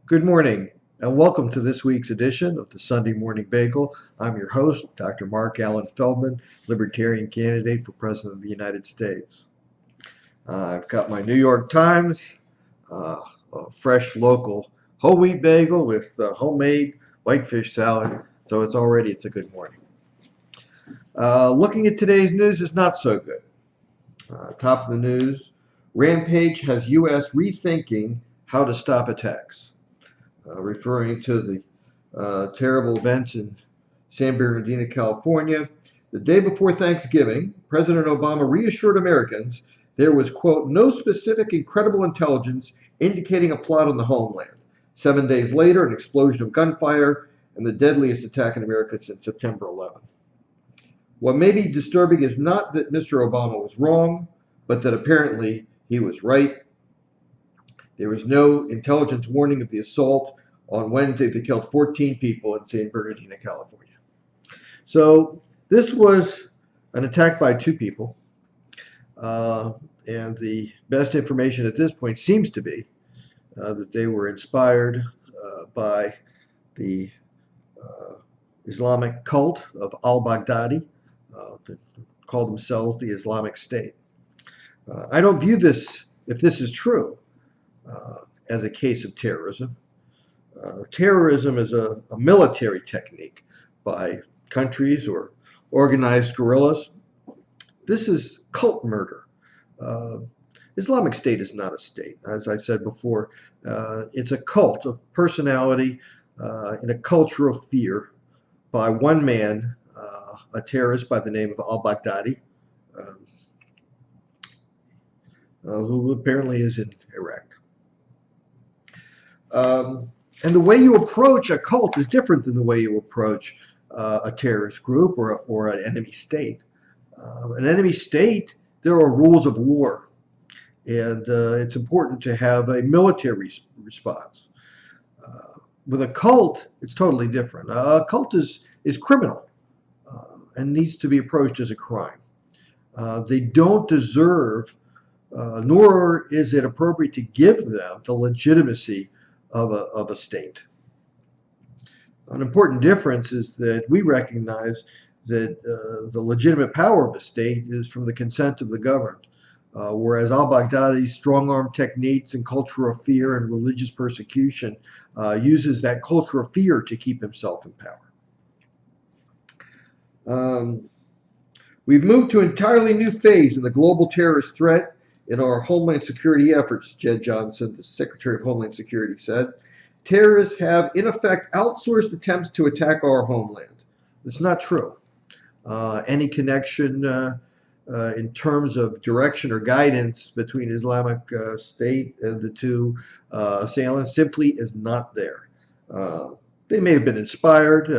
Good morning, and welcome to this week's edition of the Sunday Morning Bagel. I'm your host, Dr. Marc Allan Feldman, Libertarian candidate for President of the United States. I've got my New York Times, a fresh local whole wheat bagel with homemade whitefish salad, so it's a good morning. Looking at today's news is not so good. Top of the news, Rampage has U.S. rethinking how to stop attacks. Referring to the terrible events in San Bernardino, California. The day before Thanksgiving, President Obama reassured Americans there was, quote, no specific incredible intelligence indicating a plot on the homeland. 7 days later, an explosion of gunfire and the deadliest attack in America since September 11th. What may be disturbing is not that Mr. Obama was wrong, but that apparently he was right. There was no intelligence warning of the assault on Wednesday that killed 14 people in San Bernardino, California. So this was an attack by two people. And the best information at this point seems to be that they were inspired by the Islamic cult of al-Baghdadi, that call themselves the Islamic State. I don't view this, if this is true, as a case of terrorism. Terrorism is a military technique by countries or organized guerrillas. This is cult murder. Islamic State is not a state. As I said before, it's a cult of personality in a culture of fear by one man, a terrorist by the name of al-Baghdadi, who apparently is in Iraq. And the way you approach a cult is different than the way you approach a terrorist group or an enemy state. An enemy state, there are rules of war, and it's important to have a military response. With a cult, it's totally different. A cult is criminal and needs to be approached as a crime. They don't deserve, nor is it appropriate to give them the legitimacy of a state. An important difference is that we recognize that the legitimate power of a state is from the consent of the governed, whereas al-Baghdadi's strong-arm techniques and culture of fear and religious persecution uses that culture of fear to keep himself in power. We've moved to an entirely new phase in the global terrorist threat in our Homeland Security efforts, Jed Johnson, the Secretary of Homeland Security, said. Terrorists have, in effect, outsourced attempts to attack our homeland. It's not true. Any connection in terms of direction or guidance between Islamic State and the two assailants simply is not there. They may have been inspired.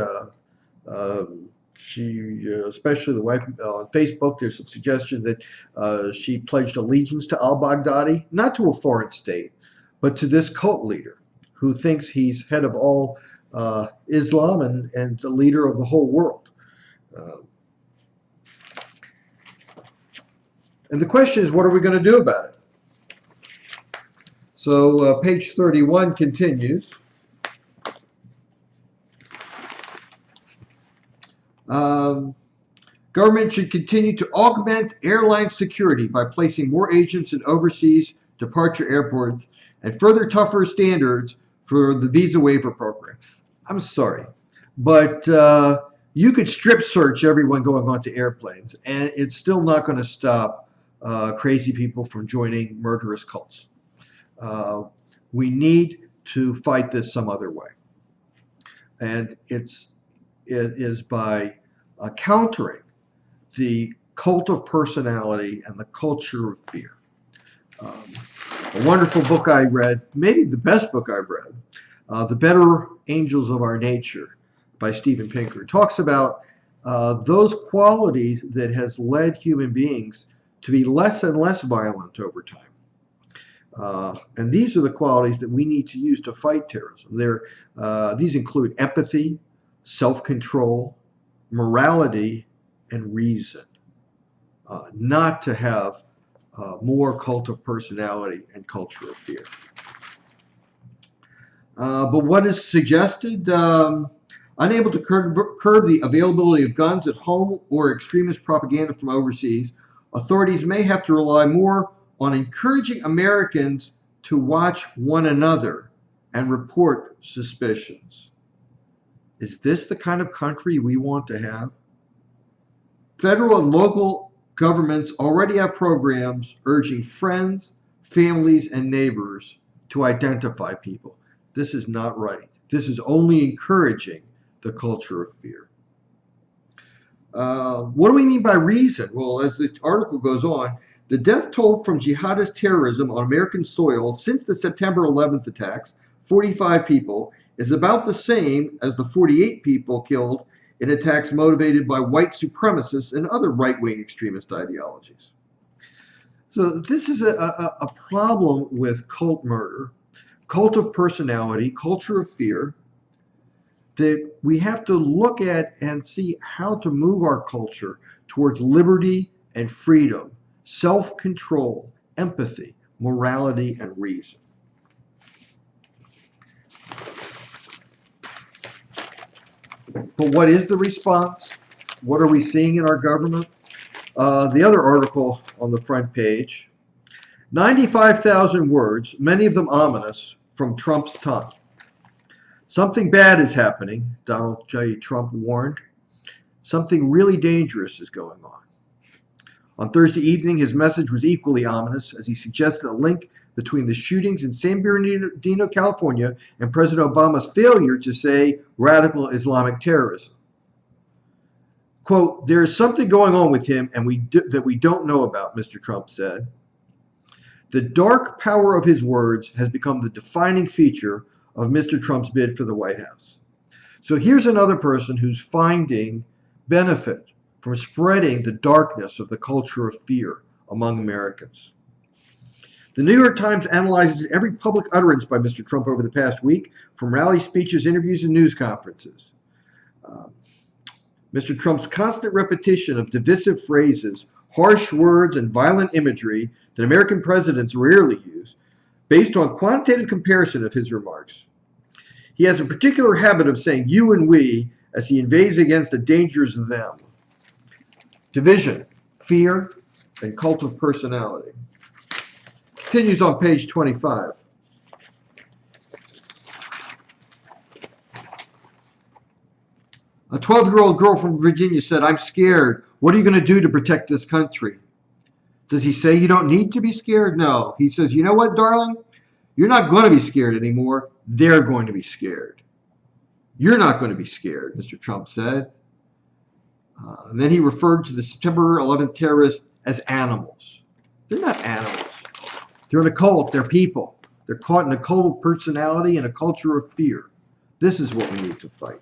Especially the wife on Facebook, there's a suggestion that she pledged allegiance to al-Baghdadi, not to a foreign state, but to this cult leader who thinks he's head of all Islam and the leader of the whole world. And the question is, what are we going to do about it? So page 31 continues. Government should continue to augment airline security by placing more agents in overseas departure airports and further tougher standards for the visa waiver program. I'm sorry, but you could strip search everyone going onto airplanes, and it's still not going to stop crazy people from joining murderous cults. We need to fight this some other way, and it is by countering the cult of personality and the culture of fear. A wonderful book I read, maybe the best book I've read, The Better Angels of Our Nature by Steven Pinker, talks about those qualities that has led human beings to be less and less violent over time. And these are the qualities that we need to use to fight terrorism. These include empathy, self-control, morality, and reason, not to have more cult of personality and culture of fear. But what is suggested? Unable to curb the availability of guns at home or extremist propaganda from overseas, authorities may have to rely more on encouraging Americans to watch one another and report suspicions. Is this the kind of country we want to have? Federal and local governments already have programs urging friends, families, and neighbors to identify people. This is not right. This is only encouraging the culture of fear. What do we mean by reason? Well, as the article goes on, the death toll from jihadist terrorism on American soil since the September 11th attacks, 45 people, is about the same as the 48 people killed in attacks motivated by white supremacists and other right-wing extremist ideologies. So this is a problem with cult murder, cult of personality, culture of fear, that we have to look at and see how to move our culture towards liberty and freedom, self-control, empathy, morality, and reason. But what is the response? What are we seeing in our government? The other article on the front page, 95,000 words, many of them ominous, from Trump's tongue. Something bad is happening, Donald J. Trump warned. Something really dangerous is going on. On Thursday evening, his message was equally ominous as he suggested a link between the shootings in San Bernardino, California, and President Obama's failure to say radical Islamic terrorism. Quote, "There is something going on with him and that we don't know about," Mr. Trump said. The dark power of his words has become the defining feature of Mr. Trump's bid for the White House. So here's another person who's finding benefit from spreading the darkness of the culture of fear among Americans. The New York Times analyzes every public utterance by Mr. Trump over the past week, from rally speeches, interviews, and news conferences. Mr. Trump's constant repetition of divisive phrases, harsh words, and violent imagery that American presidents rarely use, based on quantitative comparison of his remarks. He has a particular habit of saying you and we as he inveighs against the dangers of them. Division, fear, and cult of personality. Continues on page 25. A 12-year-old girl from Virginia said, "I'm scared. What are you going to do to protect this country?" Does he say you don't need to be scared? No. He says, you know what, darling? You're not going to be scared anymore. They're going to be scared. You're not going to be scared, Mr. Trump said. And then he referred to the September 11th terrorists as animals. They're not animals. They're in a cult. They're people. They're caught in a cult of personality and a culture of fear. This is what we need to fight.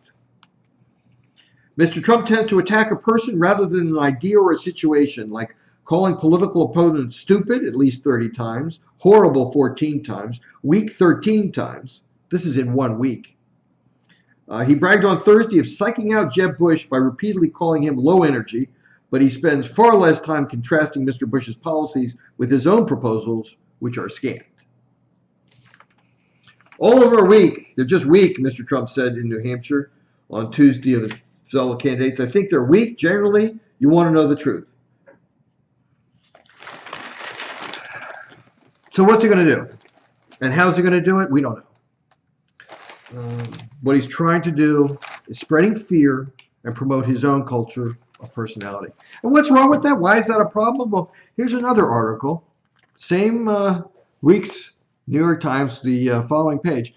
Mr. Trump tends to attack a person rather than an idea or a situation, like calling political opponents stupid at least 30 times, horrible 14 times, weak 13 times. This is in 1 week. He bragged on Thursday of psyching out Jeb Bush by repeatedly calling him low energy, but he spends far less time contrasting Mr. Bush's policies with his own proposals, which are scant. All of our weak. They're just weak, Mr. Trump said in New Hampshire on Tuesday of his fellow candidates. I think they're weak. Generally, you want to know the truth. So what's he going to do? And how's he going to do it? We don't know. What he's trying to do is spreading fear and promote his own culture of personality. And what's wrong with that? Why is that a problem? Well, here's another article. Same week's New York Times, the following page.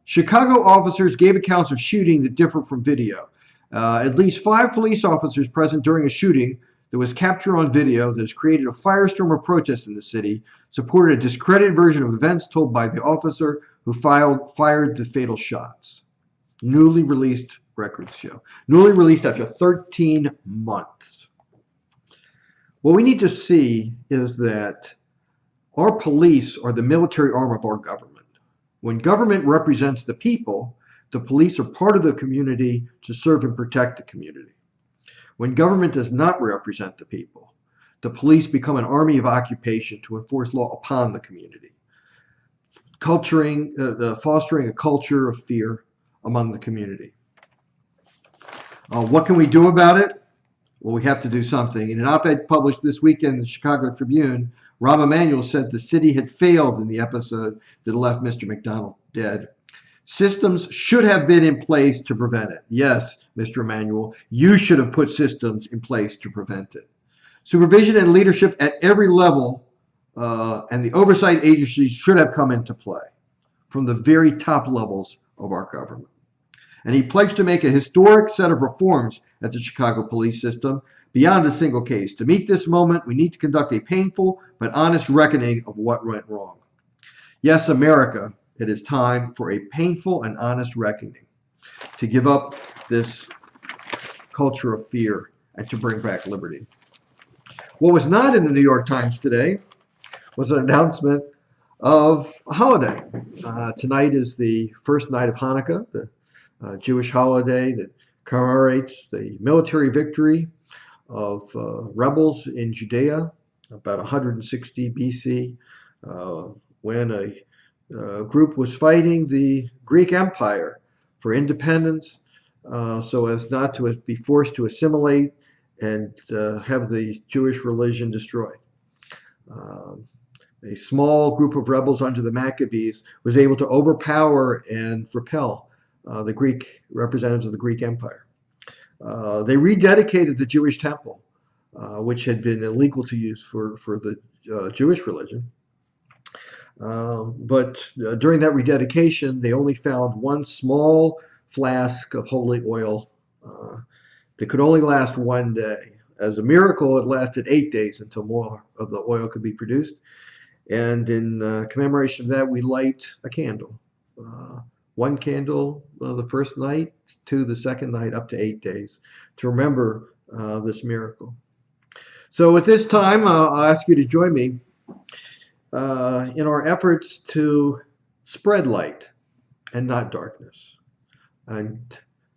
Chicago officers gave accounts of shooting that differ from video. At least 5 police officers present during a shooting that was captured on video that has created a firestorm of protest in the city, supported a discredited version of events told by the officer who fired the fatal shots. Newly released records show. Newly released after 13 months. What we need to see is that our police are the military arm of our government. When government represents the people, the police are part of the community to serve and protect the community. When government does not represent the people, the police become an army of occupation to enforce law upon the community. fostering a culture of fear among the community. What can we do about it? Well, we have to do something. In an op-ed published this weekend in the Chicago Tribune, Rahm Emanuel said the city had failed in the episode that left Mr. McDonald dead. Systems should have been in place to prevent it. Yes, Mr. Emanuel, you should have put systems in place to prevent it. Supervision and leadership at every level and the oversight agencies should have come into play from the very top levels of our government. And he pledged to make a historic set of reforms at the Chicago police system beyond a single case. To meet this moment, we need to conduct a painful but honest reckoning of what went wrong. Yes, America, it is time for a painful and honest reckoning to give up this culture of fear and to bring back liberty. What was not in the New York Times today was an announcement of a holiday. Tonight is the first night of Hanukkah, the Jewish holiday that commemorates the military victory of rebels in Judea about 160 BC when a group was fighting the Greek Empire for independence so as not to be forced to assimilate and have the Jewish religion destroyed. A small group of rebels under the Maccabees was able to overpower and repel the Greek representatives of the Greek Empire. They rededicated the Jewish temple, which had been illegal to use for the Jewish religion. But during that rededication, they only found one small flask of holy oil that could only last one day. As a miracle, it lasted 8 days until more of the oil could be produced. And in commemoration of that, we light a candle. One candle the first night, to the second night, up to 8 days, to remember this miracle. So at this time, I'll ask you to join me in our efforts to spread light and not darkness, and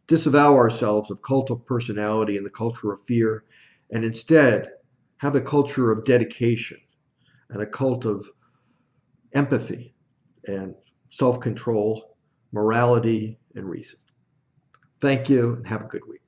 disavow ourselves of cult of personality and the culture of fear, and instead have a culture of dedication and a cult of empathy and self-control, morality, and reason. Thank you, and have a good week.